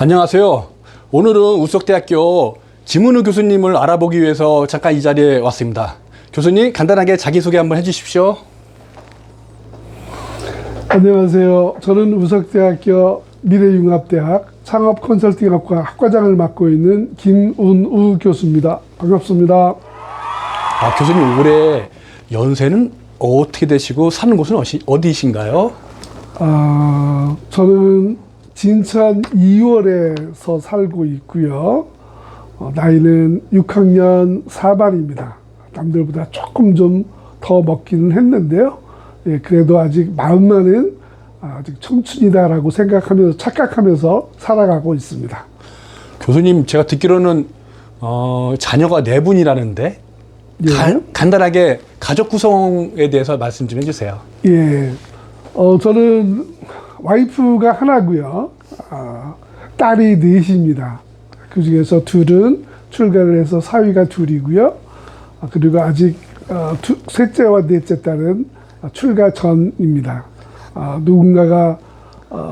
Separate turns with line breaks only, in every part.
안녕하세요. 오늘은 우석대학교 지문우 교수님을 알아보기 위해서 잠깐 이 자리에 왔습니다. 교수님, 간단하게 자기소개 한번 해주십시오.
안녕하세요. 저는 우석대학교 미래융합대학 창업컨설팅학과 학과장을 맡고 있는 김운우 교수입니다. 반갑습니다.
교수님, 올해 연세는 어떻게 되시고 사는 곳은 어디신가요?
저는 진천 2월에서 살고 있고요. 나이는 6학년 4반입니다. 남들보다 조금 좀 더 먹기는 했는데요. 예, 그래도 아직 마음만은 아직 청춘이다라고 생각하면서 착각하면서 살아가고 있습니다.
교수님, 제가 듣기로는 자녀가 4분이라는데
예.
간단하게 가족 구성에 대해서 말씀 좀 해주세요.
예, 저는 와이프가 하나고요. 딸이 넷입니다. 그 중에서 둘은 출가를 해서 사위가 둘이고요. 그리고 아직 셋째와 넷째 딸은 출가 전입니다. 누군가가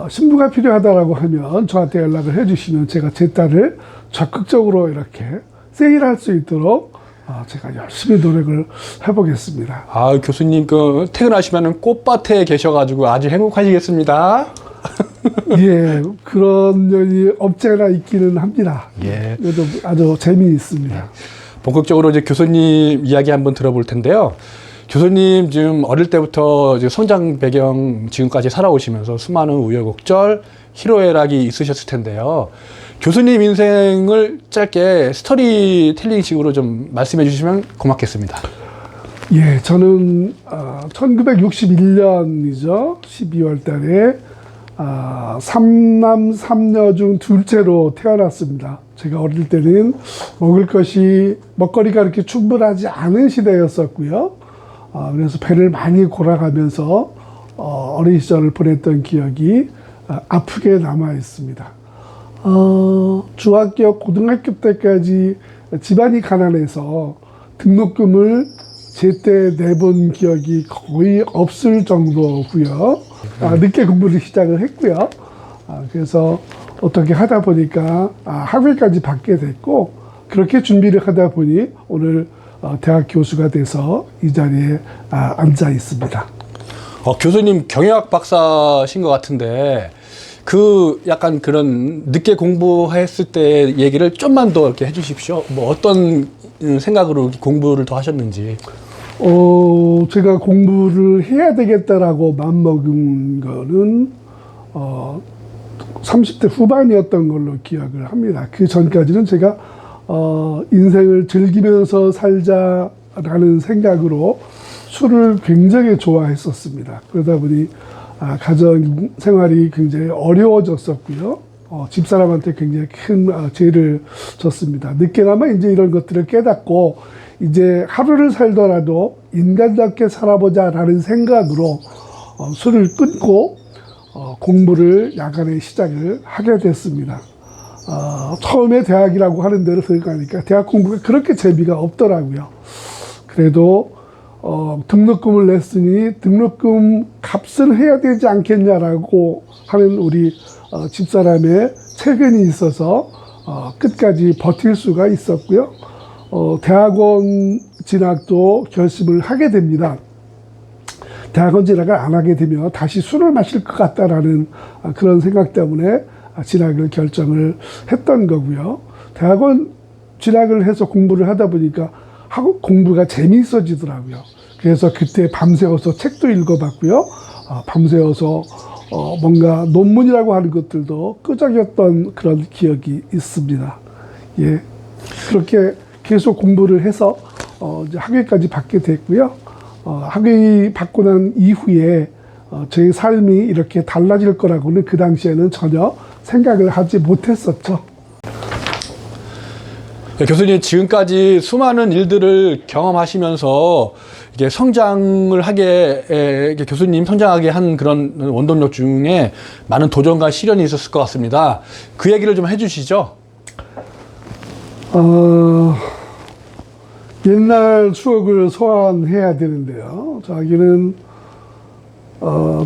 신부가 필요하다라고 하면 저한테 연락을 해주시면 제가 제 딸을 적극적으로 이렇게 세일할 수 있도록 제가 열심히 노력을 해보겠습니다.
교수님, 퇴근하시면 꽃밭에 계셔가지고 아주 행복하시겠습니다.
예, 그런 면이 없지않아 있기는 합니다.
예.
그래도 아주 재미있습니다.
본격적으로 이제 교수님 이야기 한번 들어볼 텐데요. 교수님 지금 어릴 때부터 이제 성장 배경 지금까지 살아오시면서 수많은 우여곡절, 희로애락이 있으셨을 텐데요. 교수님 인생을 짧게 스토리텔링식으로 좀 말씀해 주시면 고맙겠습니다.
예, 저는 1961년이죠. 12월 달에 3남 3녀 중 둘째로 태어났습니다. 제가 어릴 때는 먹거리가 그렇게 충분하지 않은 시대였었고요. 그래서 배를 많이 골아가면서 어린 시절을 보냈던 기억이 아프게 남아 있습니다. 중학교, 고등학교 때까지 집안이 가난해서 등록금을 제때 내본 기억이 거의 없을 정도고요. 늦게 공부를 시작을 했고요. 그래서 어떻게 하다 보니까 학위까지 받게 됐고, 그렇게 준비를 하다 보니 오늘 대학 교수가 돼서 이 자리에 앉아 있습니다.
교수님 경영학 박사신 것 같은데 약간 그런 늦게 공부했을 때 얘기를 좀만 더 이렇게 해주십시오. 뭐 어떤 생각으로 공부를 더 하셨는지.
제가 공부를 해야 되겠다라고 마음먹은 거는 30대 후반이었던 걸로 기억을 합니다. 그 전까지는 제가 인생을 즐기면서 살자라는 생각으로 술을 굉장히 좋아했었습니다. 그러다 보니 가정 생활이 굉장히 어려워졌었고요. 집사람한테 굉장히 큰 죄를 졌습니다. 늦게나마 이제 이런 것들을 깨닫고 이제 하루를 살더라도 인간답게 살아보자라는 생각으로 술을 끊고 공부를 야간에 시작을 하게 됐습니다. 처음에 대학이라고 하는 데를 들어가니까 대학 공부가 그렇게 재미가 없더라고요. 그래도 등록금을 냈으니 등록금 값을 해야 되지 않겠냐라고 하는 우리 집사람의 체견이 있어서 끝까지 버틸 수가 있었고요. 대학원 진학도 결심을 하게 됩니다. 대학원 진학을 안 하게 되면 다시 술을 마실 것 같다라는 그런 생각 때문에 진학을 결정을 했던 거고요. 대학원 진학을 해서 공부를 하다 보니까 공부가 재미있어지더라고요. 그래서 그때 밤새워서 책도 읽어봤고요. 밤새워서 뭔가 논문이라고 하는 것들도 끄적였던 그런 기억이 있습니다. 예, 그렇게 계속 공부를 해서 이제 학위까지 받게 됐고요. 학위 받고 난 이후에 제 삶이 이렇게 달라질 거라고는 그 당시에는 전혀 생각을 하지 못했었죠.
교수님, 지금까지 수많은 일들을 경험하시면서 이게 성장을 하게, 교수님 성장하게 한 그런 원동력 중에 많은 도전과 시련이 있었을 것 같습니다. 그 얘기를 좀 해주시죠.
옛날 추억을 소환해야 되는데요. 저에게는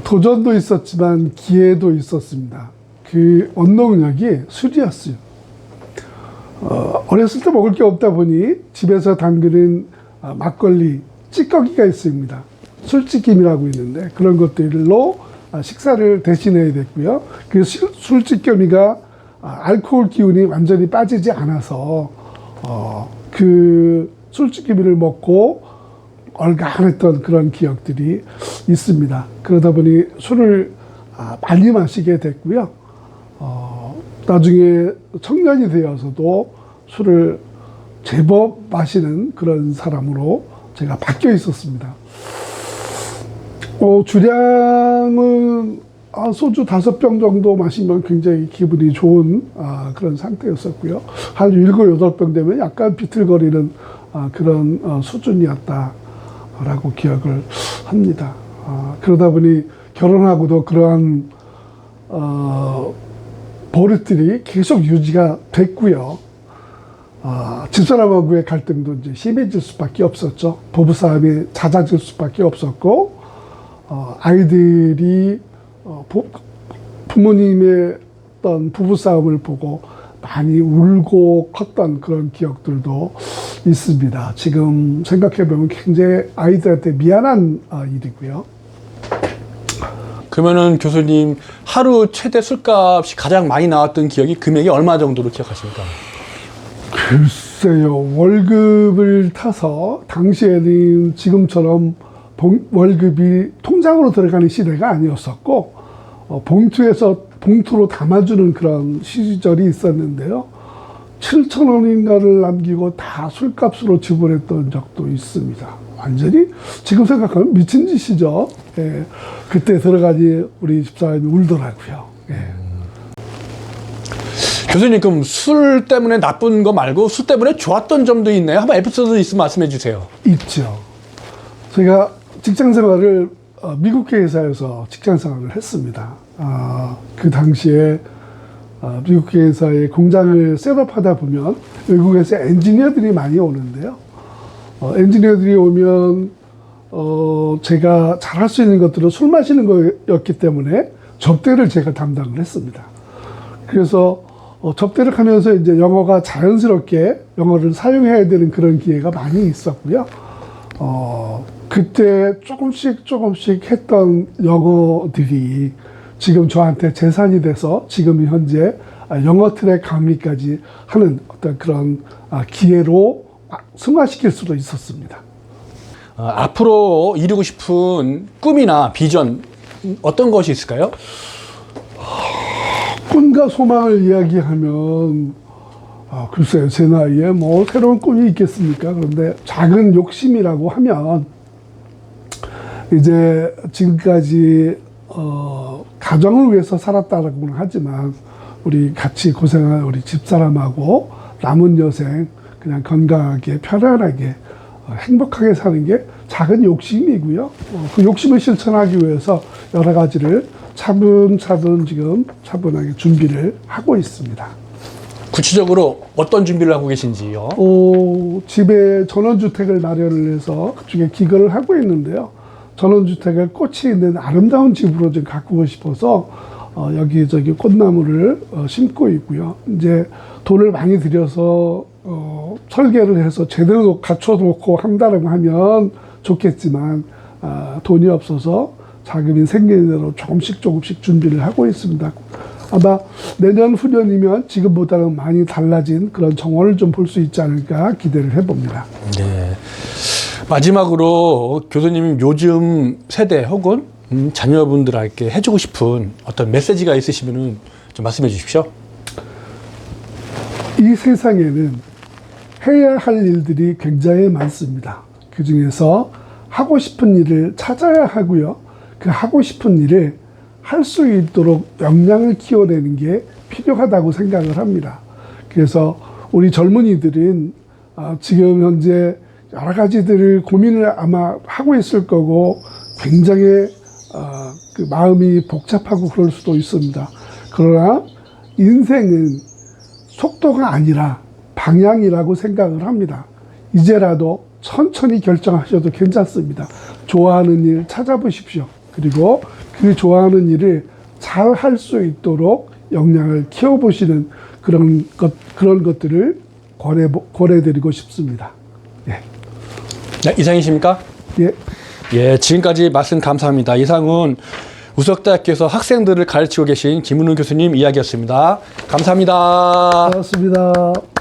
도전도 있었지만 기회도 있었습니다. 그 원동력이 술이었어요. 어렸을 때 먹을 게 없다 보니 집에서 담그는 막걸리, 찌꺼기가 있습니다. 술찌김이라고 있는데 그런 것들로 식사를 대신해야 됐고요. 그 술찌겸이가 알코올 기운이 완전히 빠지지 않아서 그 술찌겸이를 먹고 얼간했던 그런 기억들이 있습니다. 그러다 보니 술을 많이 마시게 됐고요. 나중에 청년이 되어서도 술을 제법 마시는 그런 사람으로 제가 바뀌어 있었습니다. 주량은 소주 5병 정도 마시면 굉장히 기분이 좋은 그런 상태였었고요. 한 7, 8병 되면 약간 비틀거리는 그런 수준이었다라고 기억을 합니다. 그러다 보니 결혼하고도 그러한 버릇들이 계속 유지가 됐고요. 집사람하고의 갈등도 이제 심해질 수밖에 없었죠. 부부싸움이 잦아질 수밖에 없었고, 아이들이 부모님의 어떤 부부싸움을 보고 많이 울고 컸던 그런 기억들도 있습니다. 지금 생각해보면 굉장히 아이들한테 미안한 일이고요.
그러면은 교수님 하루 최대 술값이 가장 많이 나왔던 기억이 금액이 얼마 정도로 기억하십니까?
글쎄요. 월급을 타서 당시에는 지금처럼 월급이 통장으로 들어가는 시대가 아니었었고 봉투로 담아주는 그런 시절이 있었는데요. 7,000원인가를 남기고 다 술값으로 지불했던 적도 있습니다. 완전히 지금 생각하면 미친 짓이죠. 예. 그때 들어가니 우리 집사람이 울더라고요. 예.
교수님 그럼 술 때문에 나쁜 거 말고 술 때문에 좋았던 점도 있나요? 한번 에피소드 있으면 말씀해 주세요.
있죠. 제가 직장 생활을 미국 회사에서 직장 생활을 했습니다. 그 당시에 미국 회사의 공장을 셋업하다 보면 외국에서 엔지니어들이 많이 오는데요. 엔지니어들이 오면 제가 잘할 수 있는 것들은 술 마시는 거였기 때문에 접대를 제가 담당을 했습니다. 그래서 접대를 하면서 이제 영어가 자연스럽게 영어를 사용해야 되는 그런 기회가 많이 있었고요. 그때 조금씩 했던 영어들이 지금 저한테 재산이 돼서 지금 현재 영어 트랙 강의까지 하는 어떤 그런 기회로 승화시킬 수도 있었습니다.
앞으로 이루고 싶은 꿈이나 비전 어떤 것이 있을까요?
꿈과 소망을 이야기하면 글쎄요, 제 나이에 뭐 새로운 꿈이 있겠습니까? 그런데 작은 욕심이라고 하면 이제 지금까지 가정을 위해서 살았다고는 하지만 우리 같이 고생한 우리 집사람하고 남은 여생 그냥 건강하게 편안하게 행복하게 사는 게 작은 욕심이고요. 그 욕심을 실천하기 위해서 여러 가지를 차분차분 지금 차분하게 준비를 하고 있습니다.
구체적으로 어떤 준비를 하고 계신지요?
집에 전원주택을 마련을 해서 그쪽에 기거를 하고 있는데요. 전원주택을 꽃이 있는 아름다운 집으로 좀 가꾸고 싶어서 여기저기 꽃나무를 심고 있고요. 이제 돈을 많이 들여서 설계를 해서 제대로 갖춰놓고 한다고 하면 좋겠지만 돈이 없어서 자금이 생기는 대로 조금씩 준비를 하고 있습니다. 아마 내년 후년이면 지금보다는 많이 달라진 그런 정원을 좀 볼 수 있지 않을까 기대를 해봅니다.
네. 마지막으로 교수님 요즘 세대 혹은 자녀분들에게 해주고 싶은 어떤 메시지가 있으시면 좀 말씀해 주십시오.
이 세상에는 해야 할 일들이 굉장히 많습니다. 그 중에서 하고 싶은 일을 찾아야 하고요. 그 하고 싶은 일을 할 수 있도록 역량을 키워내는 게 필요하다고 생각을 합니다. 그래서 우리 젊은이들은 지금 현재 여러 가지들을 고민을 아마 하고 있을 거고 굉장히 그 마음이 복잡하고 그럴 수도 있습니다. 그러나 인생은 속도가 아니라 방향이라고 생각을 합니다. 이제라도 천천히 결정하셔도 괜찮습니다. 좋아하는 일 찾아보십시오. 그리고 그 좋아하는 일을 잘 할 수 있도록 역량을 키워보시는 그런 것들을 권해드리고 싶습니다. 예.
네, 이상이십니까?
예.
예, 지금까지 말씀 감사합니다. 이상은 우석대학교에서 학생들을 가르치고 계신 김은우 교수님 이야기였습니다. 감사합니다.
고맙습니다.